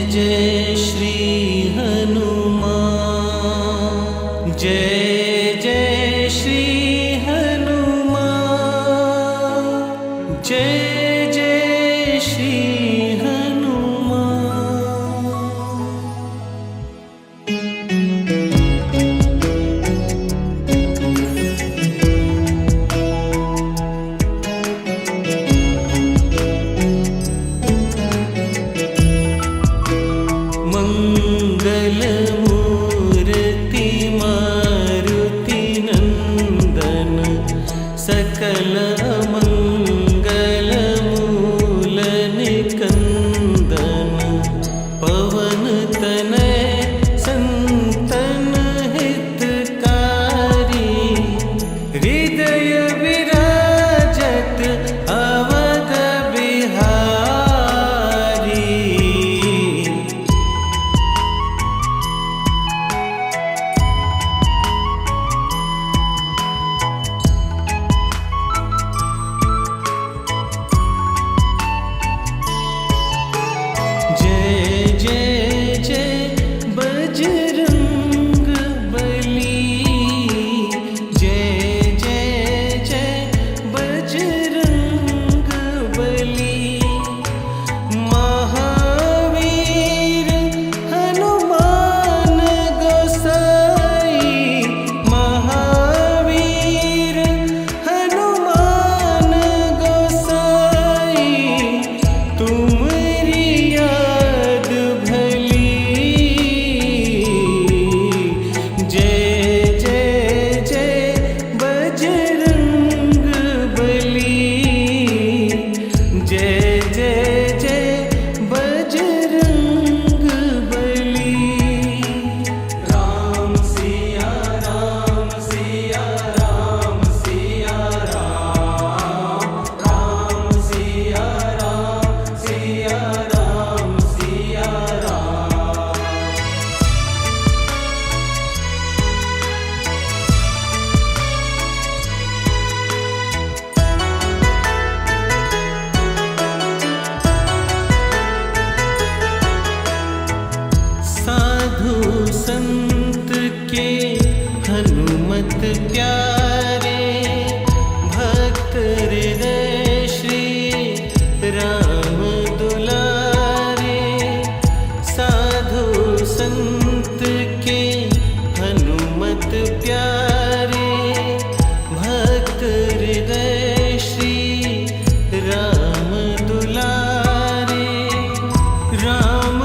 जय श्री हनुमान, जय जय श्री हनुमान, जय जय श्री मंगलमूर्ति मारुति नंदन, सकल मंगल मूल निकंदन, पवन तनय संतन हितकारी, हृदय विराजत अवध बिहारी। संत के हनुमत प्यारे, भक्त हृदय श्री राम दुलारे। साधु संत के हनुमत प्यारे, भक्त हृदय श्री राम दुलारे। राम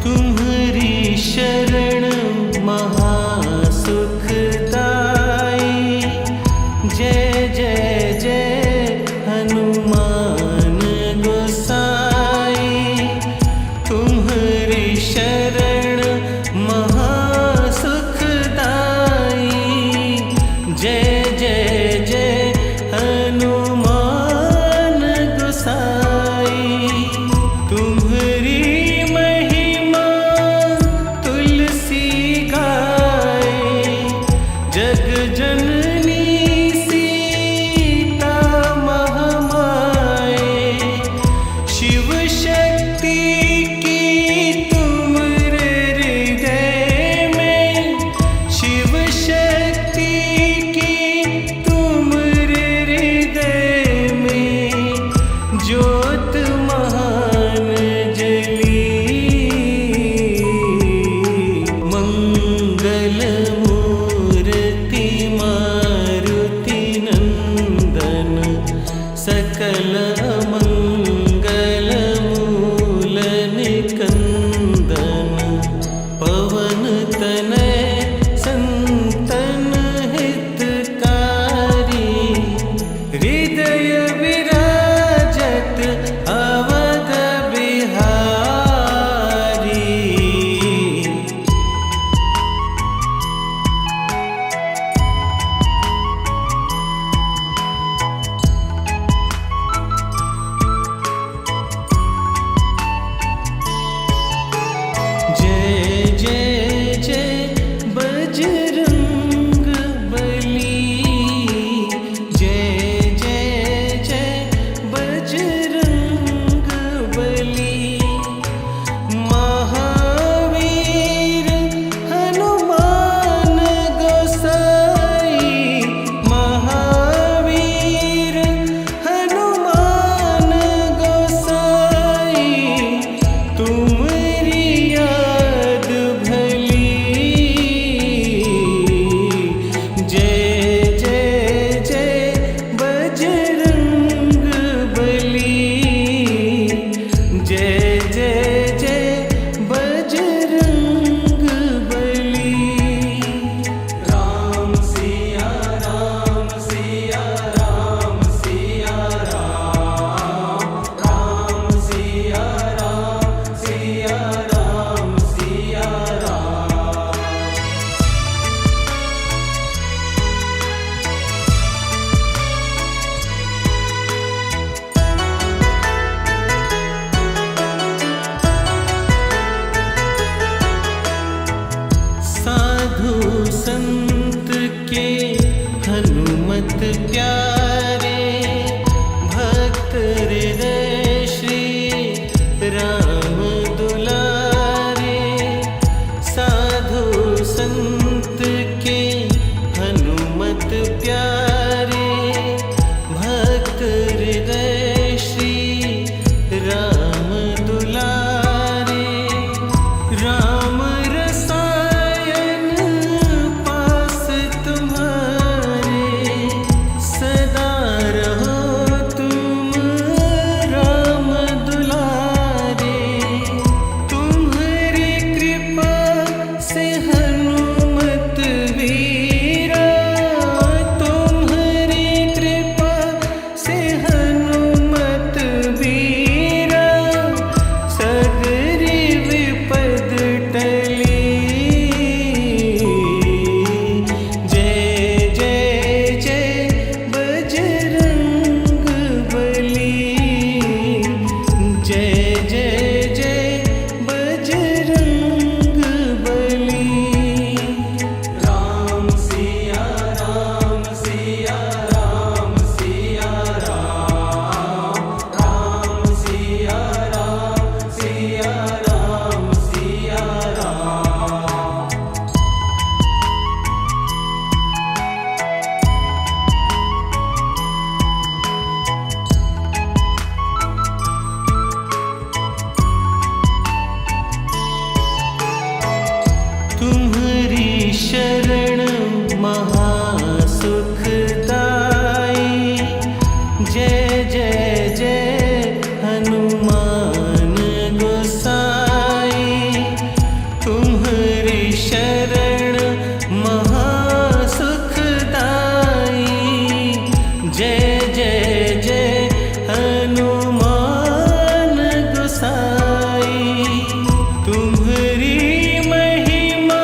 तुम्हारी शरण महासुखदाई, जय जय जय हनुमान गोसाई। तुम्हारी शरण महासुखदाई, जय जय जय हनुमान गोसाई। तुम्हारी तुलसी जय जय जय बजरंग बली, जय जय जय बजरंग बली। महावीर हनुमान गोसाई, महावीर हनुमान गोसाई, तुम्हारी याद भली। जय जय जय बजरंग बली, जय जय जय बजरंग बली। राम सिया राम सिया राम सिया राम, राम सिया राम सिया राम सिया राम। साधु संत के हनुमत प्यारे, भक्त हृदय श्री राम दुलारे। साधु संत के हनुमत प्यारे, भक्त हृदय श्री राम दुलारे। राम रसायन पास तुम्हारे, सदा रहो तुम राम दुलारे। तुम्हारी कृपा से हनुमत वीरा, तुम्हारी कृपा से हनुमत वीरा। सगरी विपद टली, जय जय जय बजरंग बली, जय जय जय बजरंग बली। राम सिया राम सिया राम सिया राम, राम सिया राम सिया राम सिया राम। तुम्हारी शरण महासुखदाई, जय जय जय हनुमान गोसाई। तुम्हारी शरण महासुखदाई, जय जय जय हनुमान गोसाई। तुम्हारी महिमा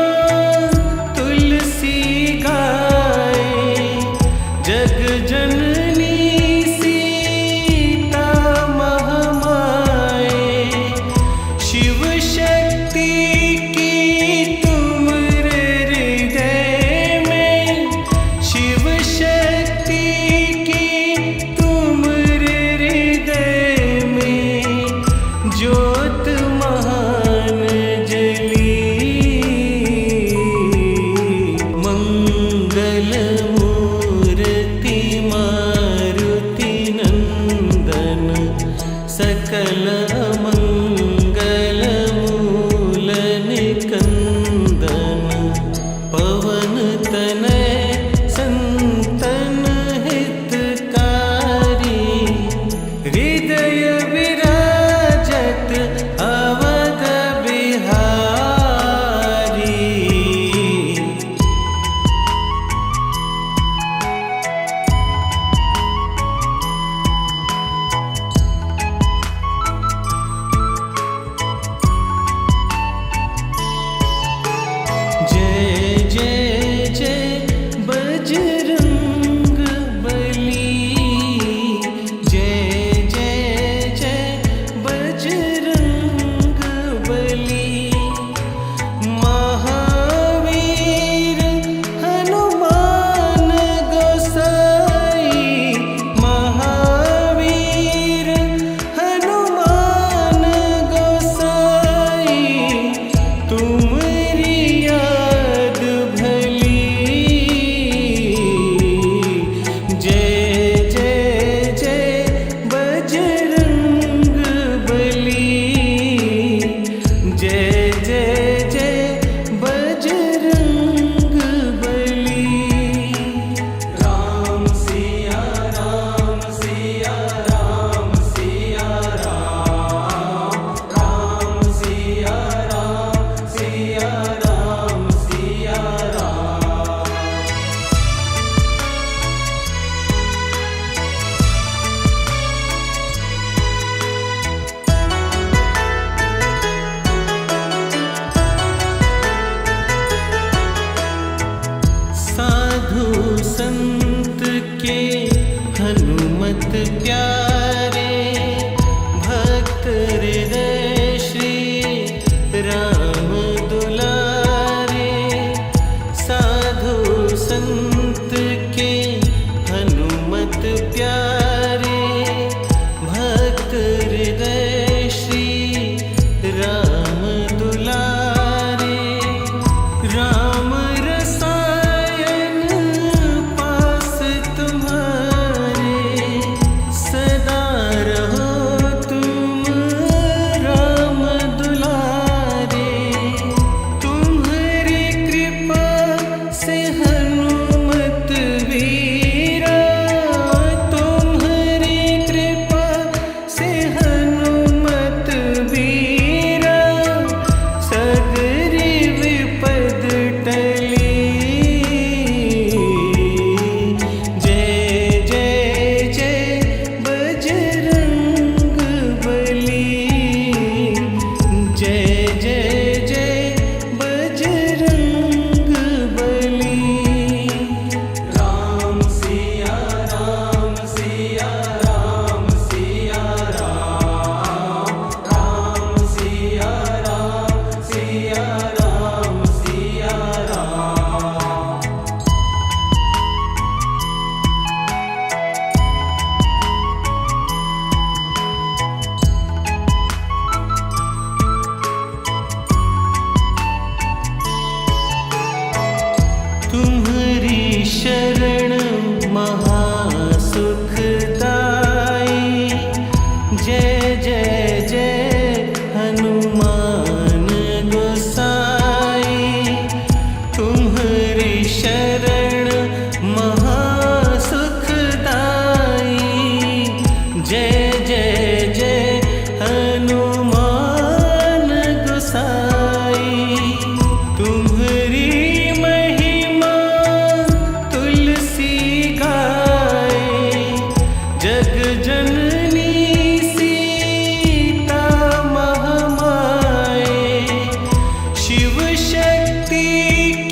तुलसी गाए, जग जननी सीता महामाए। शिव शक्ति की तुम्हारे हृदय में, शिव शक्ति की तुम्हारे हृदय में। ज्योत महान जली, मंगल मूर्ति मारुति नंदन, सकल मंगल मूल प्यारे भक्त हृदय श्री राम दुलारे साधु संत के हनुमत प्यारे भक्त हृदय श्री राम दुलारे राम रसायन पास तुम्हारे सदा रहो तुम राम दुलारे तुम्हारी कृपा से हनुमत वीरा तुम्हारी कृपा से हनुमत वीरा सगरी विपद टली जय जय जय बजरंग बली जय जय जय बजरंग बली राम सिया राम सिया राम सिया राम राम सिया राम सिया राम सिया राम तुम्हारी शरण महासुखदाई जय जय जय हनुमान गोसाई तुम्हारी शरण महासुखदाई जय जय जय हनुमान गोसाई तुम्हारी महिमा तुलसी गाए जग जननी सीता महामाए शिव शक्ति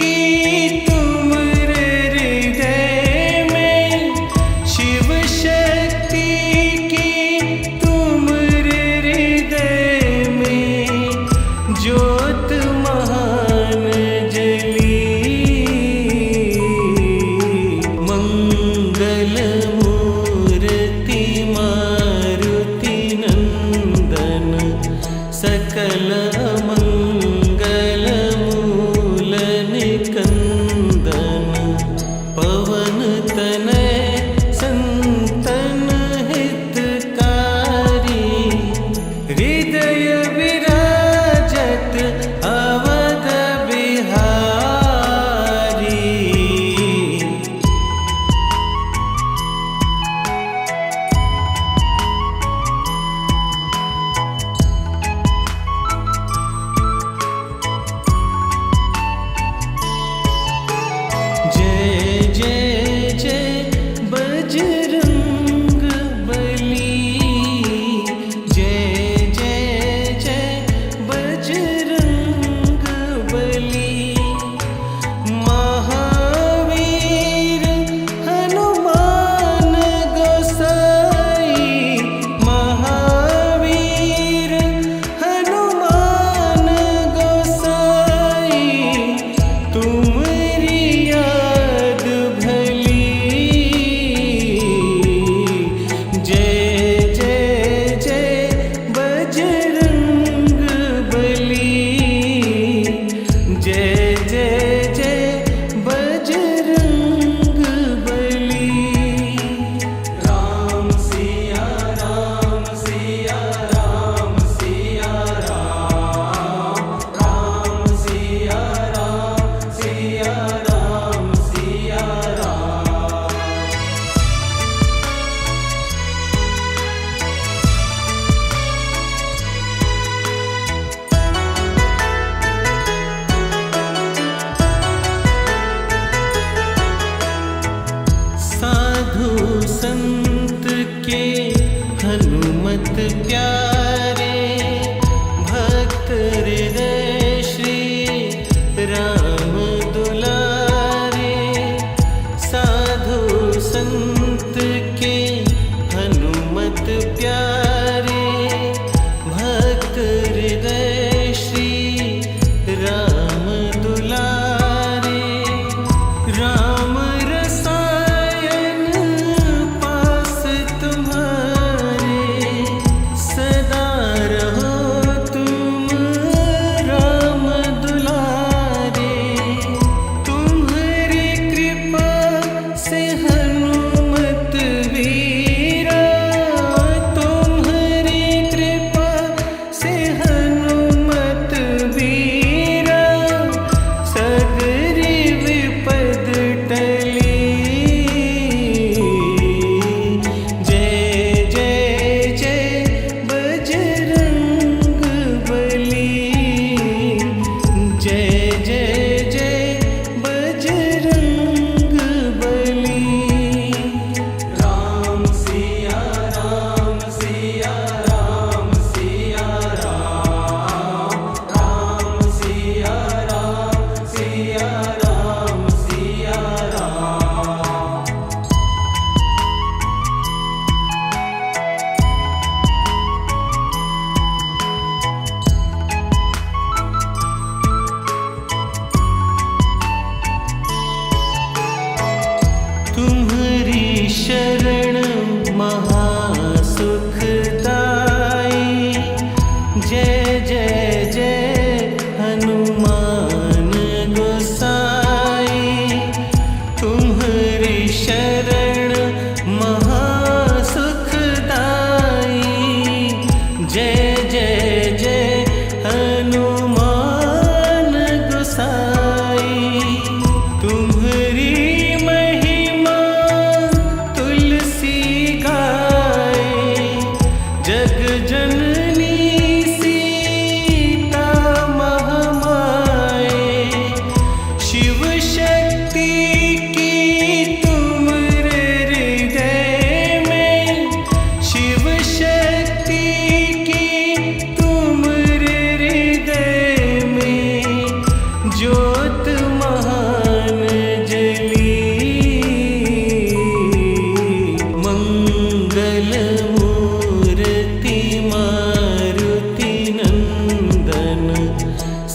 की तुम हृदय में शिव शक्ति की तुम हृदय में ज्योत महान जली मंगल मूर्ति मारुति नंदन सकल मंगल मूल निकंदन पवन तनय संतन हितकारी हृदय विराजत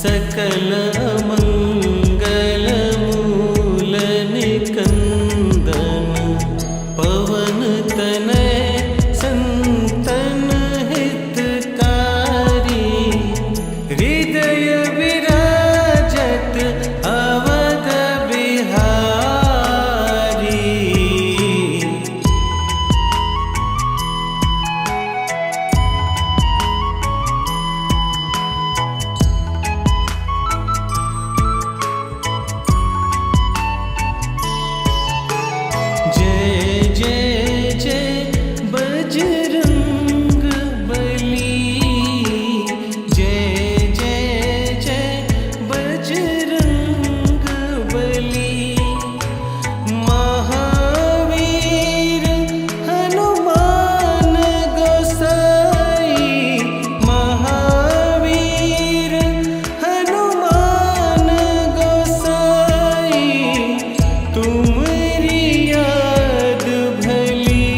सकल मंगल मूल निकंदन पवन तनय संतन हितकारी हृदय विराजत अवध बिहारी। जय जय जय बजरंग बली, जय जय जय बजरंग बली। महावीर हनुमान गोसाई, महावीर हनुमान गोसाई, तुम्हारी याद भली।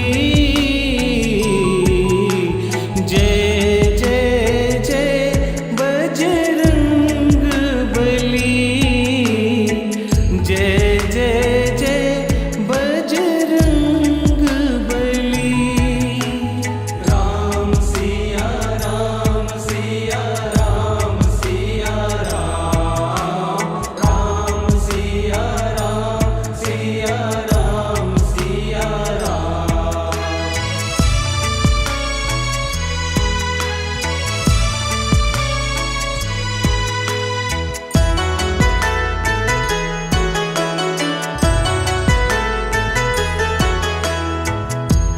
जय जय जय बजरंग बली, जय जय जय बजरंग बली। राम सिया राम सिया राम सिया राम, राम सिया राम सिया राम सिया राम।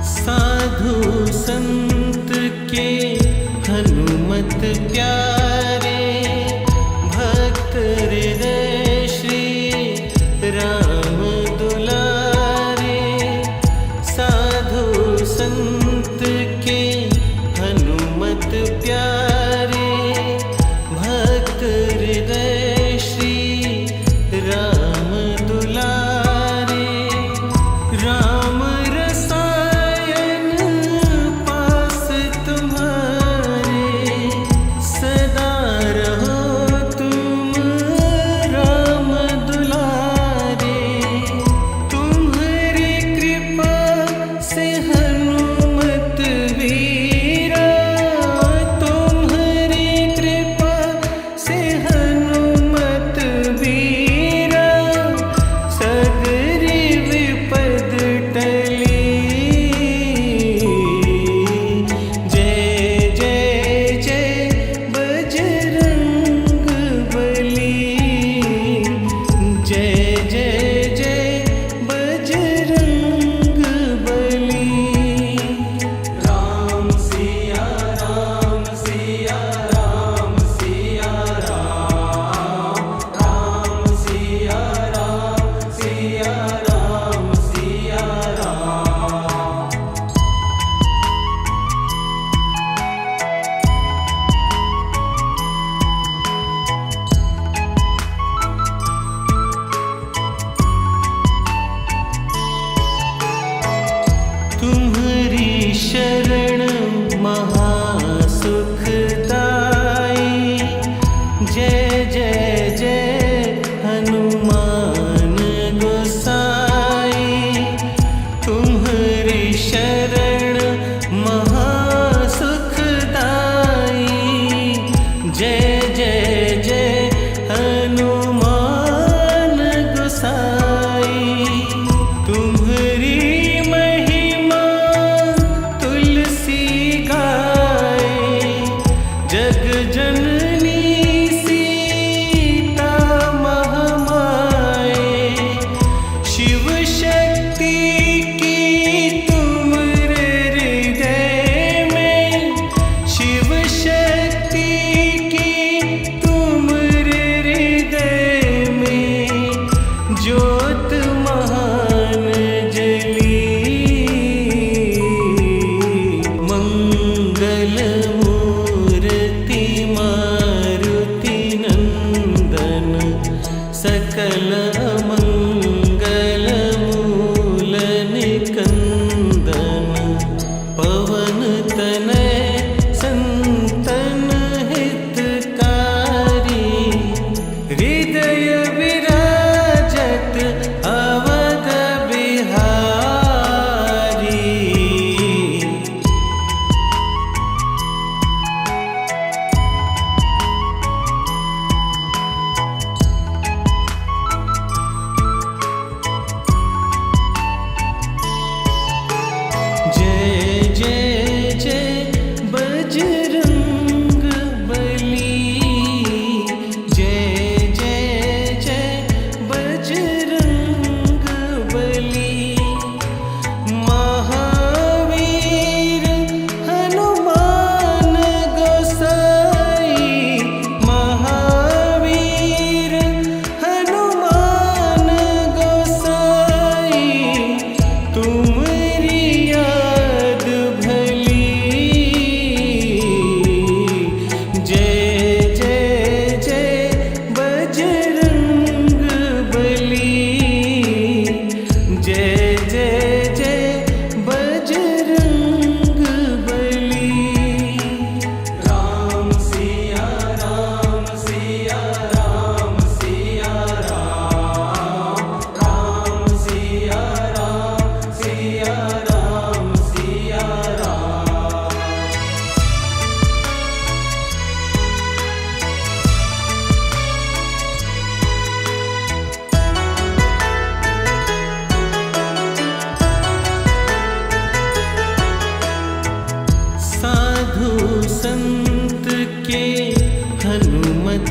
साधु संत के हनुमत प्यारे, भक्त हृदय श्री राम दुलारे। साधु संत के हनुमत प्यारे, भक्त हृदय श्री राम दुलारे। राम रसायन पास तुम्हारे, सदा रहो तुम राम दुलारे। तुम्हारी कृपा से हनुमत वीरा, तुम्हारी कृपा से हनुमत वीरा। सगरी विपद टली, जय जय जय बजरंग बली, जय जय जय बजरंग बली। राम सिया राम सिया राम सिया राम, राम सिया राम सिया राम सिया राम। तुम्हारी शरण महासुखदाई, जय जय जय हनुमान गोसाई। तुम्हारी शरण महासुखदाई, जय जय जय हनुमान गोसाई। तुम्हारी महिमा तुलसी गाए, जग जननी सी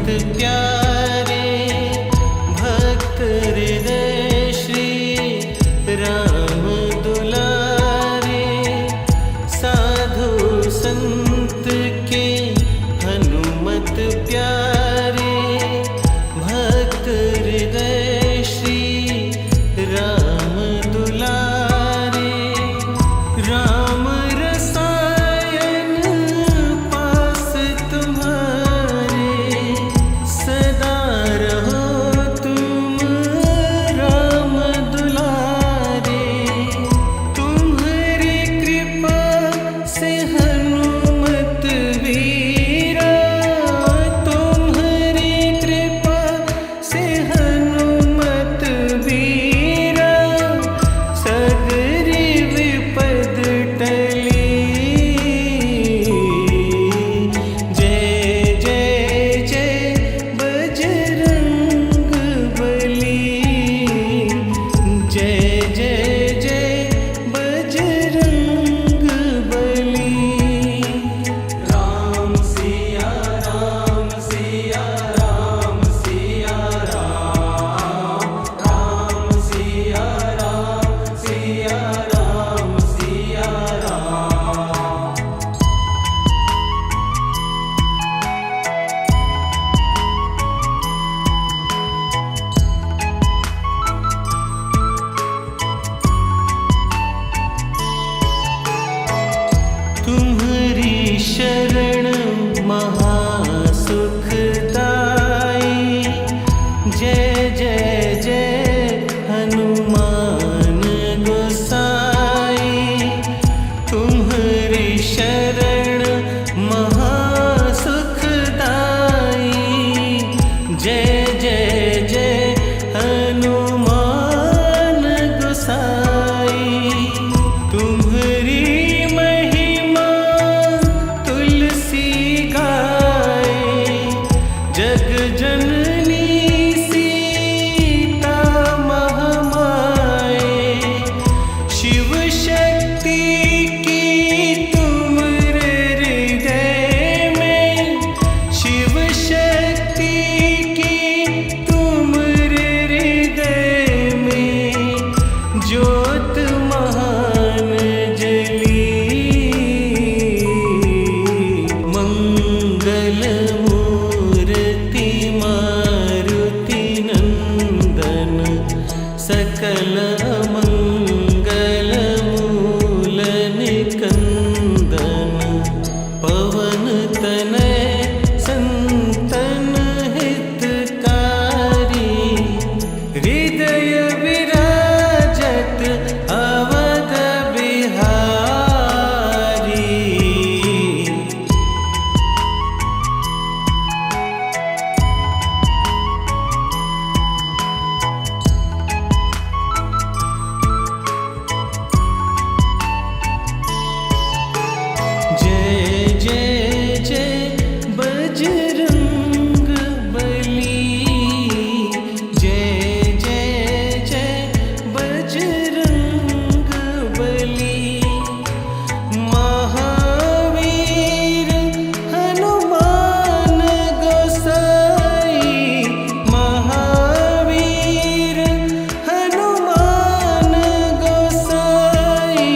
प्यारे भक्त हृदय श्री राम दुलारे साधु संत के हनुमत प्यारे भक्त हृदय श्री राम दुलारे राम रसायन पास तुम्हारे सदा रहो तुम राम दुलारे तुम्हारी कृपा से हनुमत वीरा तुम्हारी कृपा से हनुमत वीरा सगरी विपद टली जय जय जय बजरंग बली जय जय जय बजरंग बली राम सिया राम सिया राम सिया राम राम सिया राम सिया राम सिया राम तुम्हारी शरण महासुखदाई जय जय जय हनुमान गोसाई तुम्हारी शरण महासुखदाई जय जय जय हनुमान गोसाई तुम्हारी महिमा तुलसी गाए जग जननी सीता महामाए शिव शक्ति की तुम हृदय में शिव शक्ति की तुम हृदय में ज्योत महान जली मंगल मूर्ति मारुति नंदन सकल मंगल मूल निकंदन पवन तनय संतन हितकारी हृदय विराजत अवध बिहारी जय जय जय बजरंग बली जय जय जय बजरंग बली महावीर हनुमान गोसाई महावीर हनुमान गोसाई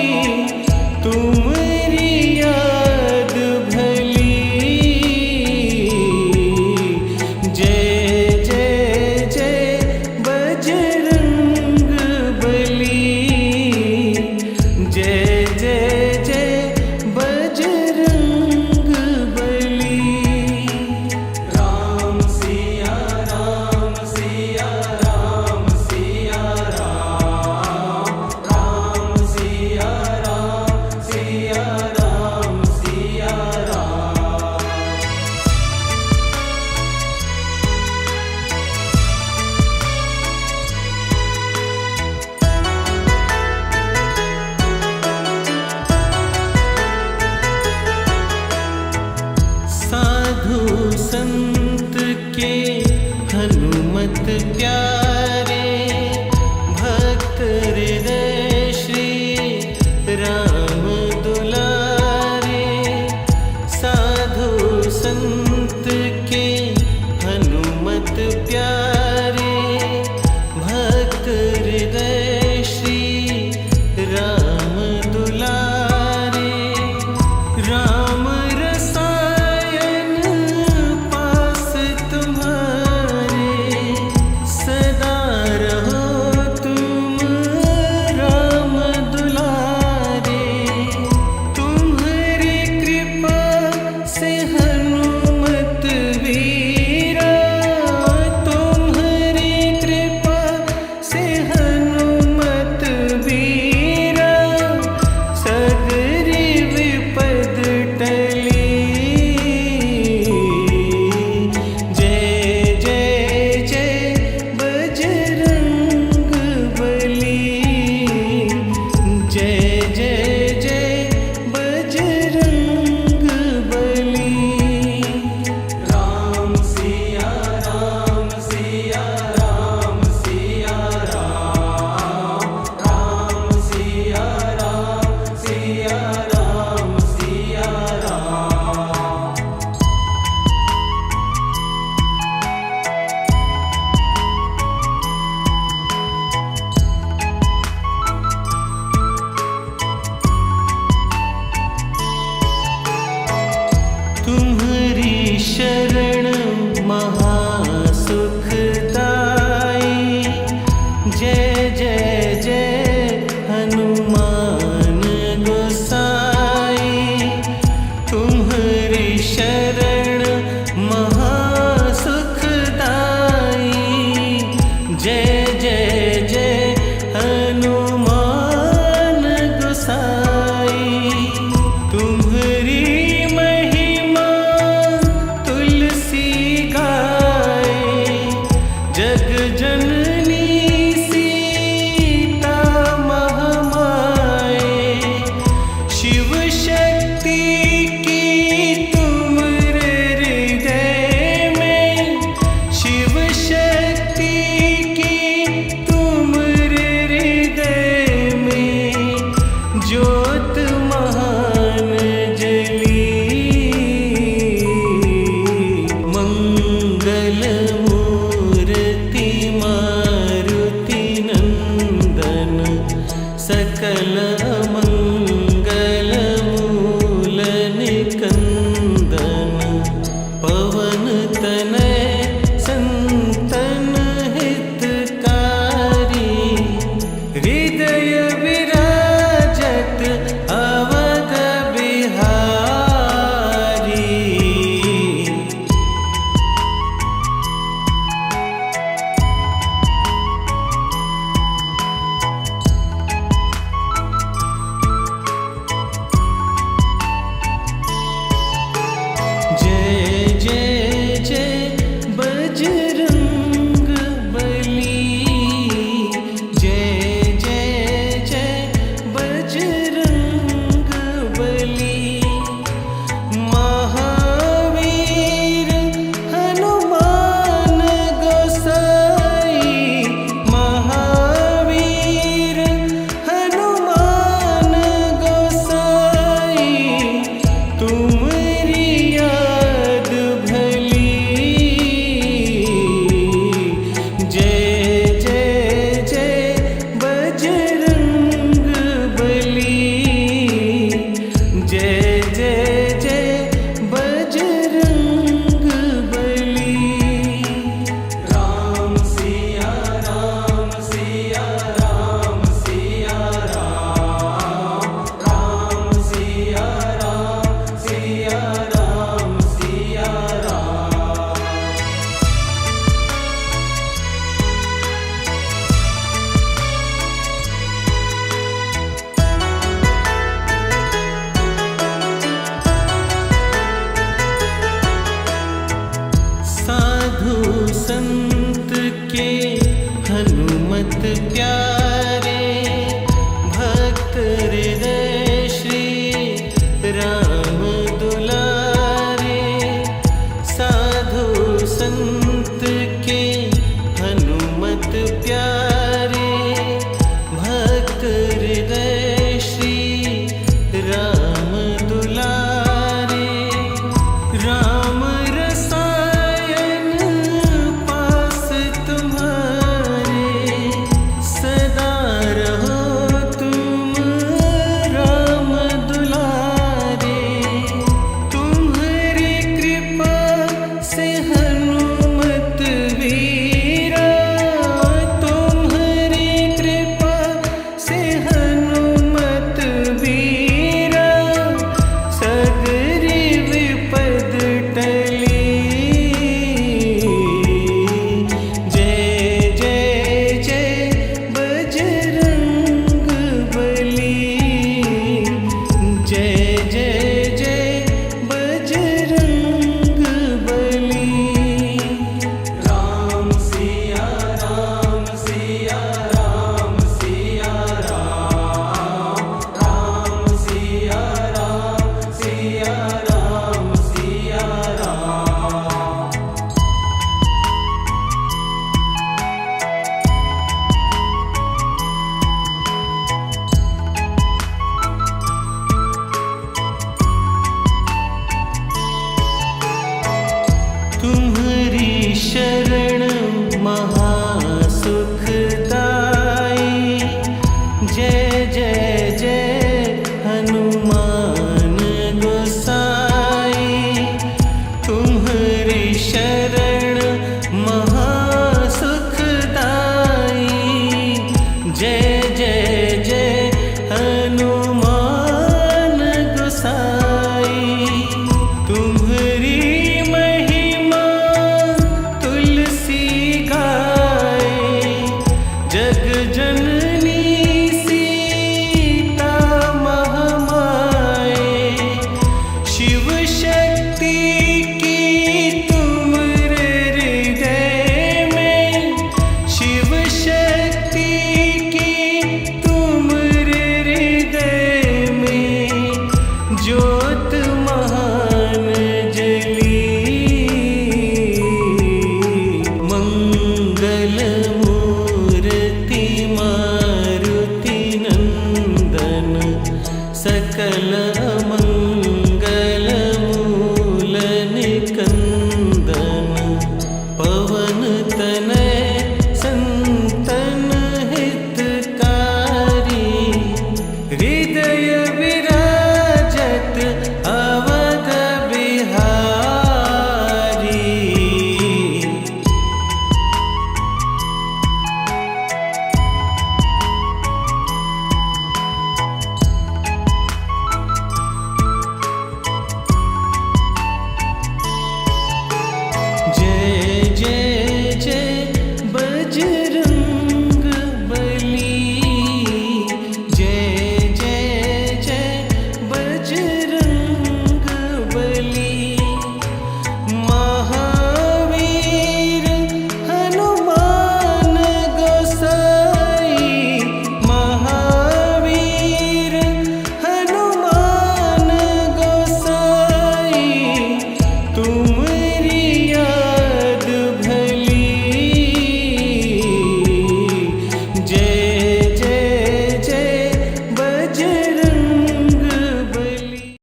तुम्हारी याद भली जय जय जय बजरंग बली जय जय जय बजरंग बली राम सिया राम सिया राम सिया राम राम सिया राम सिया राम सिया राम साधु संत के हनुमत प्यारे